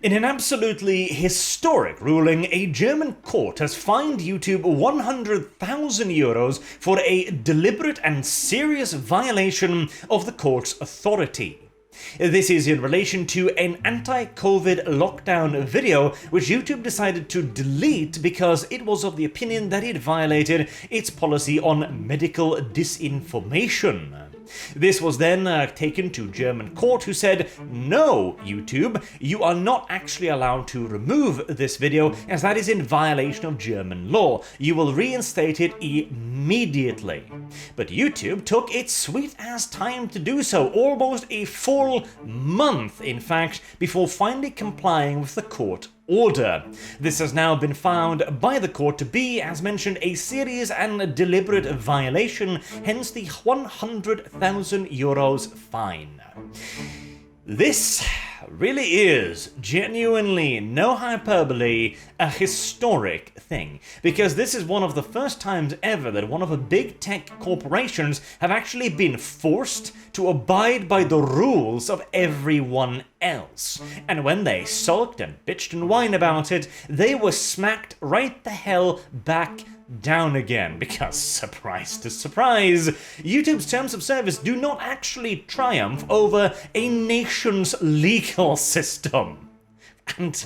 In an absolutely historic ruling, a German court has fined YouTube €100,000 for a deliberate and serious violation of the court's authority. This is in relation to an anti-COVID lockdown video which YouTube decided to delete because it was of the opinion that it violated its policy on medical disinformation. This was then taken to German court, who said, "No, YouTube, you are not actually allowed to remove this video as that is in violation of German law. You will reinstate it immediately." But YouTube took its sweet-ass time to do so, almost a full month, in fact, before finally complying with the court order. This has now been found by the court to be, as mentioned, a serious and deliberate violation, hence the €100,000 fine. This really is, genuinely, no hyperbole, a historic thing, because this is one of the first times ever that one of the big tech corporations have actually been forced to abide by the rules of everyone else. And when they sulked and bitched and whined about it, they were smacked right the hell back down again, because, surprise to surprise, YouTube's terms of service do not actually triumph over a nation's legal system. And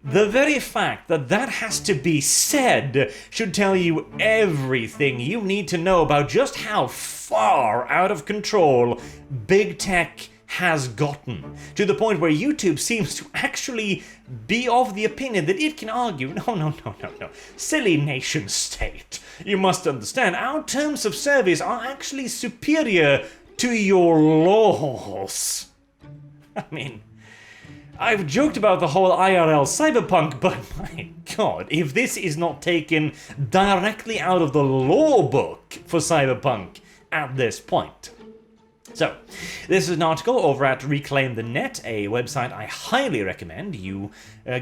the very fact that that has to be said should tell you everything you need to know about just how far out of control big tech has gotten, to the point where YouTube seems to actually be of the opinion that it can argue, no, silly nation state, you must understand, our terms of service are actually superior to your laws. I mean, I've joked about the whole IRL cyberpunk, but my god, if this is not taken directly out of the law book for cyberpunk at this point. So, this is an article over at Reclaim the Net, a website I highly recommend you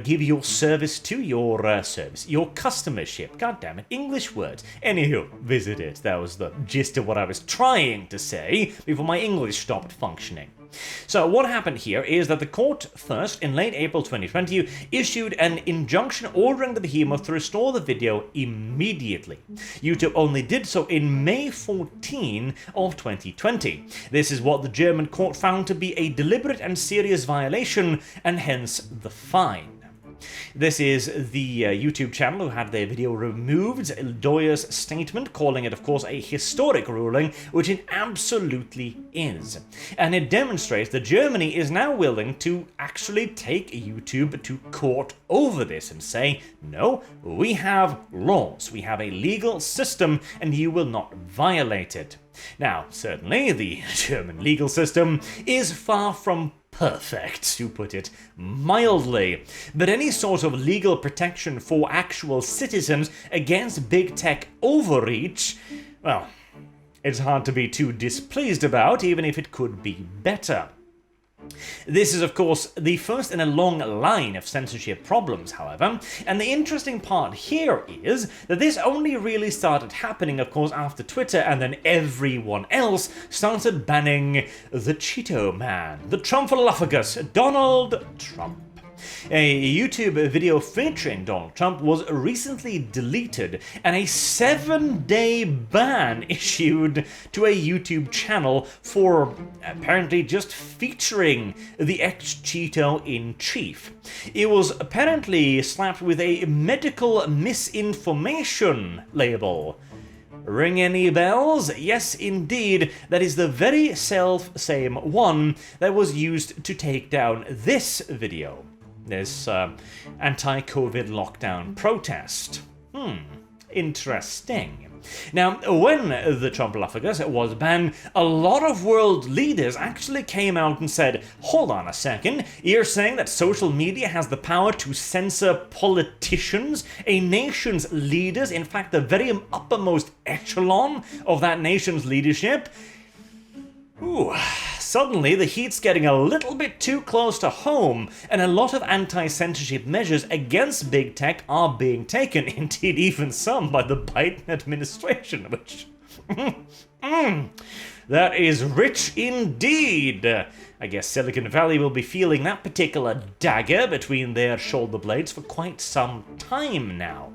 give your service to, your customership. God damn it, English words. Anywho, visit it. That was the gist of what I was trying to say before my English stopped functioning. So what happened here is that the court first, in late April 2020, issued an injunction ordering the behemoth to restore the video immediately. YouTube only did so in May 14 of 2020. This is what the German court found to be a deliberate and serious violation, and hence the fine. This is the YouTube channel who had their video removed. Doyer's statement, calling it, of course, a historic ruling, which it absolutely is. And it demonstrates that Germany is now willing to actually take YouTube to court over this and say, no, we have laws, we have a legal system, and you will not violate it. Now, certainly, the German legal system is far from perfect, to put it mildly, but any sort of legal protection for actual citizens against big tech overreach, well, it's hard to be too displeased about, even if it could be better. This is, of course, the first in a long line of censorship problems, however, and the interesting part here is that this only really started happening, of course, after Twitter, and then everyone else started banning the Cheeto Man, the Trumphalophagus, Donald Trump. A YouTube video featuring Donald Trump was recently deleted, and a 7-day ban issued to a YouTube channel for apparently just featuring the ex-Cheeto-in-chief. It was apparently slapped with a medical misinformation label. Ring any bells? Yes, indeed, that is the very self-same one that was used to take down this video. This anti-COVID lockdown protest. Interesting. Now, when the Trumphalophagus was banned, a lot of world leaders actually came out and said, hold on a second, you're saying that social media has the power to censor politicians, a nation's leaders, in fact the very uppermost echelon of that nation's leadership? Ooh, suddenly the heat's getting a little bit too close to home, and a lot of anti-censorship measures against big tech are being taken, indeed even some by the Biden administration, which That is rich indeed. I guess Silicon Valley will be feeling that particular dagger between their shoulder blades for quite some time now.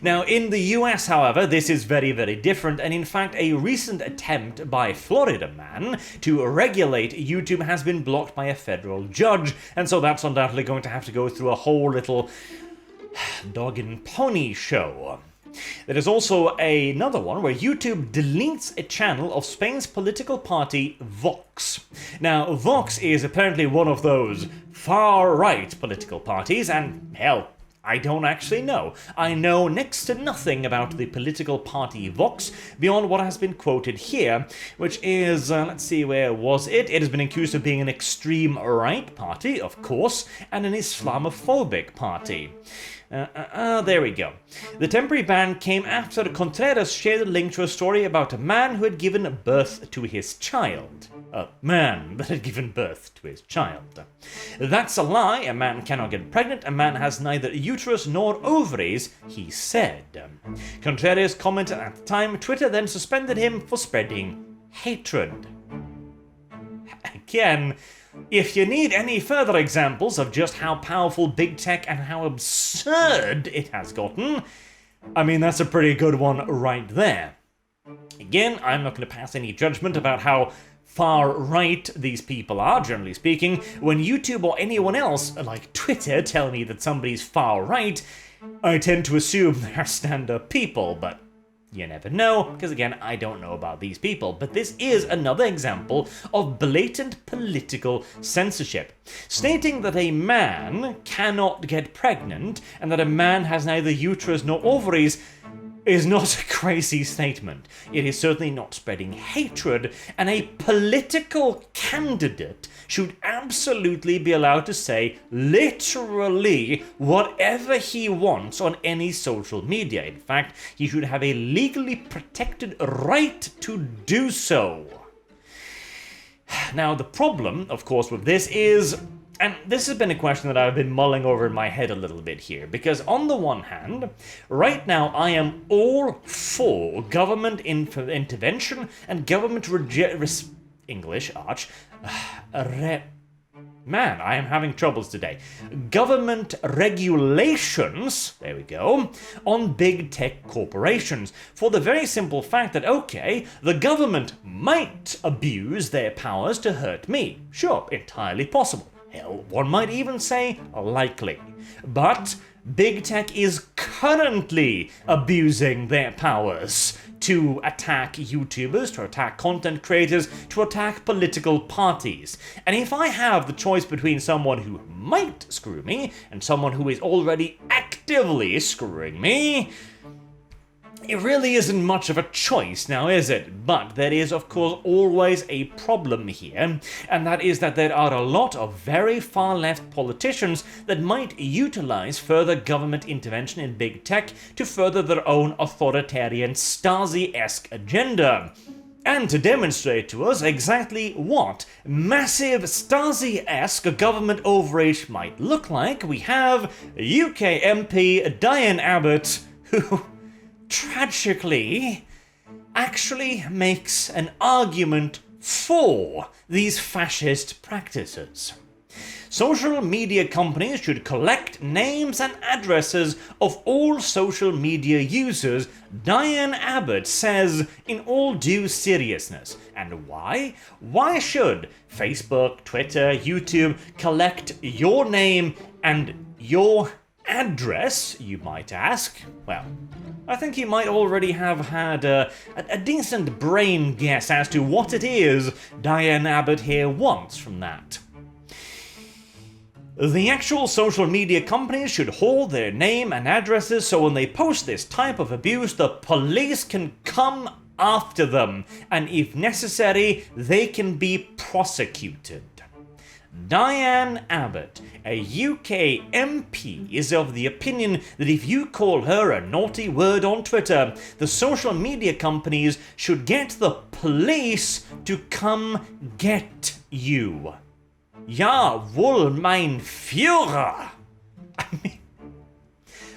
Now, in the US, however, this is very, very different, and in fact, a recent attempt by Florida man to regulate YouTube has been blocked by a federal judge, and so that's undoubtedly going to have to go through a whole little dog and pony show. There is also another one where YouTube deletes a channel of Spain's political party Vox. Now, Vox is apparently one of those far-right political parties, and hell, I don't actually know. I know next to nothing about the political party Vox beyond what has been quoted here, which is, let's see, where was it? It has been accused of being an extreme right party, of course, and an Islamophobic party. There we go. The temporary ban came after Contreras shared a link to a story about a man who had given birth to his child. A man that had given birth to his child. That's a lie. A man cannot get pregnant. A man has neither uterus nor ovaries, he said. Contreras commented at the time. Twitter then suspended him for spreading hatred. Again, if you need any further examples of just how powerful big tech and how absurd it has gotten, I mean, that's a pretty good one right there. Again, I'm not going to pass any judgment about how far right these people are, generally speaking. When YouTube or anyone else, like Twitter, tell me that somebody's far right, I tend to assume they're stand-up people, but you never know, because again, I don't know about these people. But this is another example of blatant political censorship. Stating that a man cannot get pregnant and that a man has neither uterus nor ovaries is not a crazy statement. It is certainly not spreading hatred, and a political candidate should absolutely be allowed to say literally whatever he wants on any social media. In fact, he should have a legally protected right to do so. Now, the problem, of course, with this is, and this has been a question that I've been mulling over in my head a little bit here, because on the one hand, right now I am all for government intervention and government English, arch, man, I am having troubles today. Government regulations, there we go, on big tech corporations, for the very simple fact that, okay, the government might abuse their powers to hurt me. Sure, entirely possible. Hell, one might even say likely. But big tech is currently abusing their powers to attack YouTubers, to attack content creators, to attack political parties. And if I have the choice between someone who might screw me and someone who is already actively screwing me, it really isn't much of a choice now, is it? But there is, of course, always a problem here, and that is that there are a lot of very far-left politicians that might utilize further government intervention in big tech to further their own authoritarian Stasi-esque agenda. And to demonstrate to us exactly what massive Stasi-esque government overreach might look like, we have UK MP Diane Abbott, who tragically actually makes an argument for these fascist practices. Social media companies should collect names and addresses of all social media users, Diane Abbott says in all due seriousness. And why? Why should Facebook, Twitter, YouTube collect your name and your address, you might ask? Well, I think you might already have had a decent brain guess as to what it is Diane Abbott here wants from that. The actual social media companies should hold their name and addresses so when they post this type of abuse, the police can come after them, and if necessary, they can be prosecuted. Diane Abbott, a UK MP, is of the opinion that if you call her a naughty word on Twitter, the social media companies should get the police to come get you. Ja, wohl, mein Führer. I mean,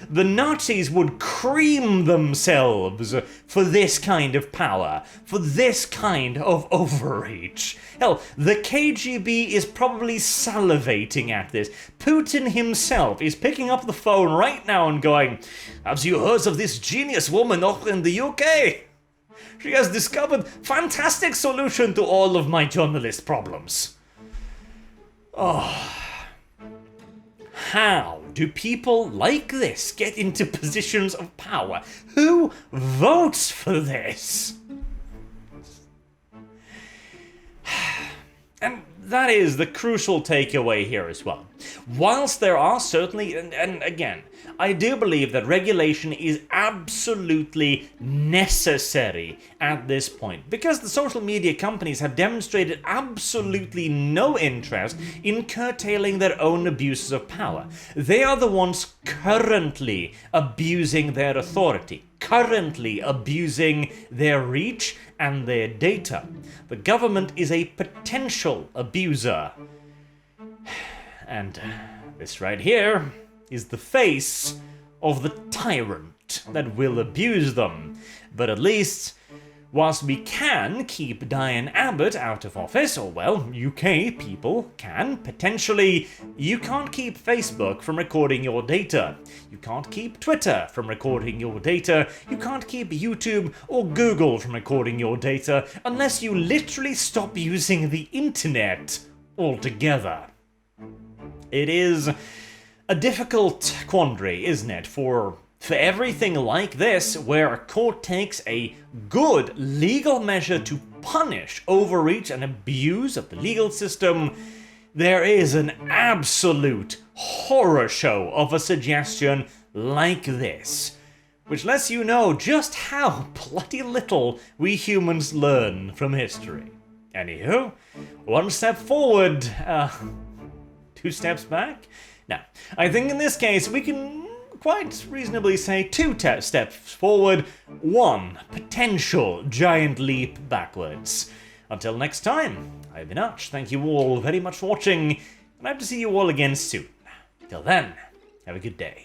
the Nazis would cream themselves for this kind of power, for this kind of overreach. Hell, the KGB is probably salivating at this. Putin himself is picking up the phone right now and going, "Have you heard of this genius woman over in the UK? She has discovered fantastic solution to all of my journalist problems." Oh. How do people like this get into positions of power? Who votes for this? And that is the crucial takeaway here as well. Whilst there are certainly, and again, I do believe that regulation is absolutely necessary at this point, because the social media companies have demonstrated absolutely no interest in curtailing their own abuses of power. They are the ones currently abusing their authority, currently abusing their reach and their data. The government is a potential abuser. And this right here is the face of the tyrant that will abuse them. But at least, whilst we can keep Diane Abbott out of office, or well, UK people can, potentially, you can't keep Facebook from recording your data. You can't keep Twitter from recording your data. You can't keep YouTube or Google from recording your data unless you literally stop using the internet altogether. It is a difficult quandary, isn't it, for everything like this, where a court takes a good legal measure to punish overreach and abuse of the legal system, there is an absolute horror show of a suggestion like this, which lets you know just how bloody little we humans learn from history. Anywho, one step forward, 2 steps back? Now, I think in this case we can quite reasonably say 2 steps forward, 1 potential giant leap backwards. Until next time, I've been Arch. Thank you all very much for watching, and I hope to see you all again soon. Till then, have a good day.